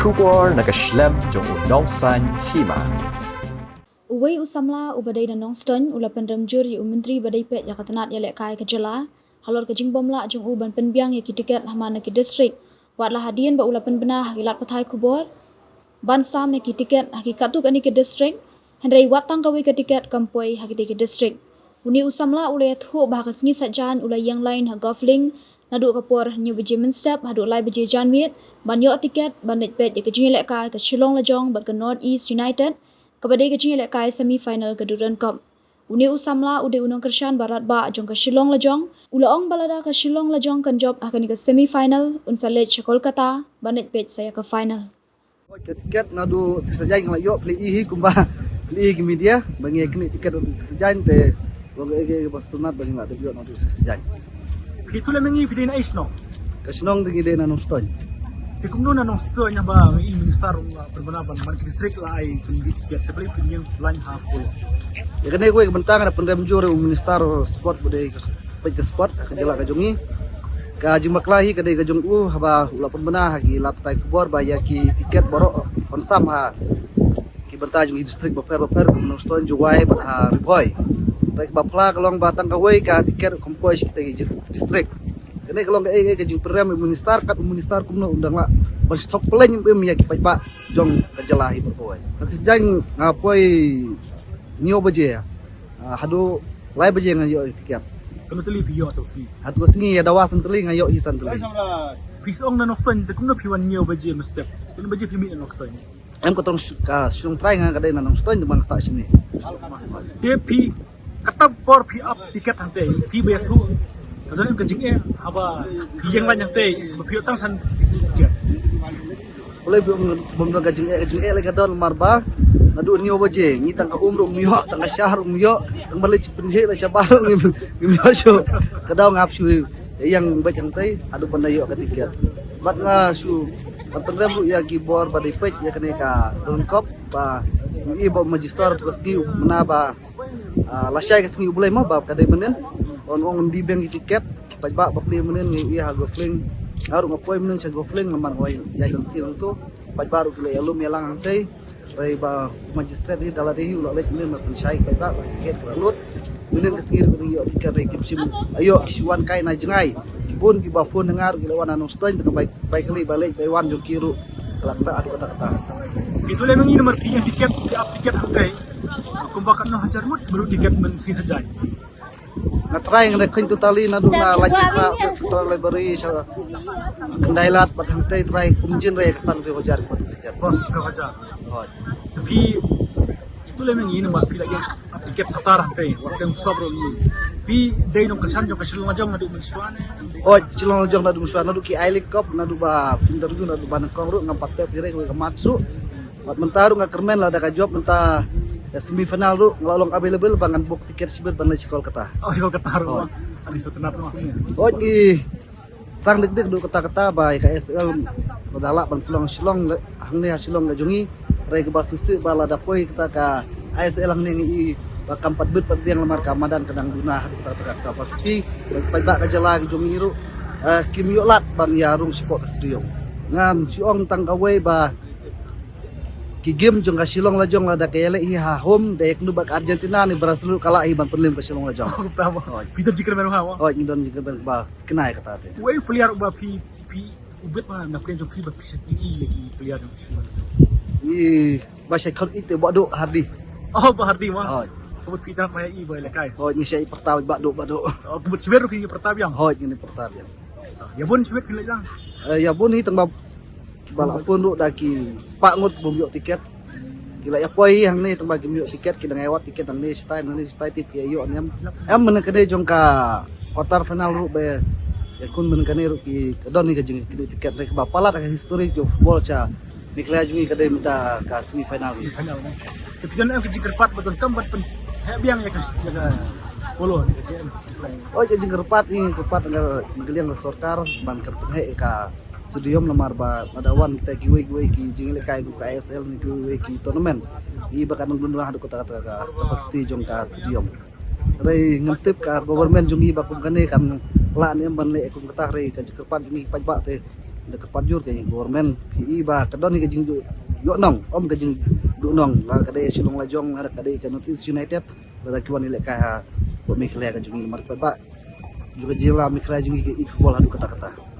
Shubor nakaslem jong unong san hima. Uway usamla ubaday na nongston ulapan ramjur yu menteri baday pet ya katanat ya lek kai kejala halor kejing bomla jong uban penbiang ya kitiket hamana ke distrik watlah hadian ba ulapan benah hilat patai kubor ban sam ya kitiket hakikat tu kani ke distrik hendrai watang kawe ke tiket kampoi hakiti ke distrik uni usamla ulay thu bah kasngi sajan ulay yang lain ha gofling nadu kapor nyu beje menstep hadu lai beje janmit ban yo tiket ban net pet ya kejing lek kai ke Shillong Lajong bat ke North East United kepada kecil lek kai semi final ke Duran Cup. Uni usamla ude unang kershan barat ba jong ke Shillong Lajong. Ulaong balada ke Shillong Lajong kan job akan ke semi final unsalet ke Kolkata banet page saya ke final. Tiket nadu sesajai ngala yo pli ihi kumba pli ihi media bangi kini tiket nadu sesajai te wong ege bastunat bangi ngala yo nadu sesajai. Itu lah mengi pidin ais no. Kasinong dingi de nanong ston. Kumno na nong sto nya ba ng minister perbenaban man district la ay tiket tapi pinjang line half full. Ya kene gue kebentangan pendem jure minister sport bude ke sport ka jala ka jongi ka jimaklahi ka de ka jong haba ula pembena hagi laptai kubor baya ki tiket borok konsam ha ki benta jong district baper nong ston juwai bat ha riboy baik bapla kalong batang ka we ka tiket kompoi kita district kene kalong ke jing perem minister kat minister kumno undang la ban stok plan im ya ki pa jong kajalahi berpoy kasis jang ngapoi nio baje ya hadu lai baje ngayo tiket Kano tali piyo to sli. hadu singi ya dawasan teli ngayo isan teli Pisong na noston de kumno piwan nyo baje mestep. Kuno baje pimi na noston. em ko tong sung try nga kadai nanong stone de bangsa sini De pi katab por pi up tiket hante pi bayat tu. Kadang kan jing haba pi yang lan yang te pi tang san tiket. oleh bom gajing lagi don marba nadu nio baje ni tang ka umru mio tang ka syahr mio tang balik penje la syabar mio syo kadaw ngap syu yang baik yang tai adu pandayo ka tiket bat nga syu penrem ya gibor badai pet ya kene ka don kop ba ibo magister kasgi menaba lasai kasgi bulai ma ba kadai menen on di bank tiket pajba bapli menen ngi ha gofling haru ngapoi menen sa gofling lamang wai ya yang tirang tu pajba ru le alum ya lang tai rai ba magister di dalari ulah lek menen ma pensai pajba tiket kelut menen kasgi ru yo tiket rai kipsim ayo kisuan kai na jengai kibun ki bafun dengar ki lawan anong stoin tengah baik kali balik Taiwan jo kiru kelakta adu kata-kata Itu lah mengi nomor pi yang tiket pi up tiket hante. Kumbakan no hajar mut baru tiket men si sejai. na try nga khin totally na dun na lagi ka sa central library sa kendailat pat hantay try kumjin re kesan re hojar pat tiket Bos ke hajar. hot Tapi itu lah mengi nomor pi lagi tiket satar hante. Waktu yang sobro ni. Pi day no kesan jo kesil ngajong na di mensuan. oh cilong jong na dun suan na du ki ailik kop na du ba pintar du na du ban kong ru ngampat pe pire ko kamatsu pat mentaru nga kermen la da ka job menta semifinal ru ngalong available bangan book tiket sibir ban si Kolkata Oh si kataru. Adi sutenap no. oh ni tang dik du kata-kata ba KSL badala ban pulang Shillong hang ni Shillong ga jongi rai ke basusu bala da poi kita ka ASL hang ni ba kampat bet pat biang lamar kamadan kadang duna kata-kata pasti ba ka jala ga jongi ru kim yo lat ban yarung sipok ka studio ngan siong tang kawe ba ki game jong ka Shillong Lajong la da kayale i ha home dek nu bak Argentina ni Brazil kala i ban penlim ka Shillong Lajong Oh tama. Peter jikir meron hawa. oh ni don juga ba kenai kata te Wei peliar ba pi ubet ma na kren jo pi ba pi sepi lagi peliar jo sila. i bahasa kau itu bado hardi Oh ba hardi ma. oh Kubut kita maya i ba lekai. oh ni saya pertama bado Oh kubut seberu pi pertabiang. oh ini pertama Ya bon sebet pila lang. ya bun ni tembak bala pun ru daki pak ngut bom yo tiket kila ya poi hang ni tembak jom yo tiket kidang ewat tiket nang ni stay tip ya yo nyam men kene jong ka quarter final ru be ya kun men kene ru ki kadon ni ka jing tiket rek ba palat ka history jo football cha nikla jungi ka minta ka semi final Final na. Tapi jangan ke jikir pat betul kambat pen. Hai biang ya kas jaga polo ni ke James. oh jadi kerpat ini kerpat ngeliang sorkar ban kerpat he ka studium lamar ba adawan kita giwe ki jingle kai ku KSL ni giwe ki tournament i bakan nung dunlah adu kata-kata ka pasti jong ka studium rei ngantip ka government jungi ba kum kane kan la ni ban le kum kata rei ka kerpat jungi pajba te da kapajur kay government PE ba kadon ni kajing yo nong om kajing du nong la kadai Silong Lajong la kadai ka North East United la kiwan ile ka ha bo mi khle kajing mar pa ba juga jila mi khle jing ik bola du kata-kata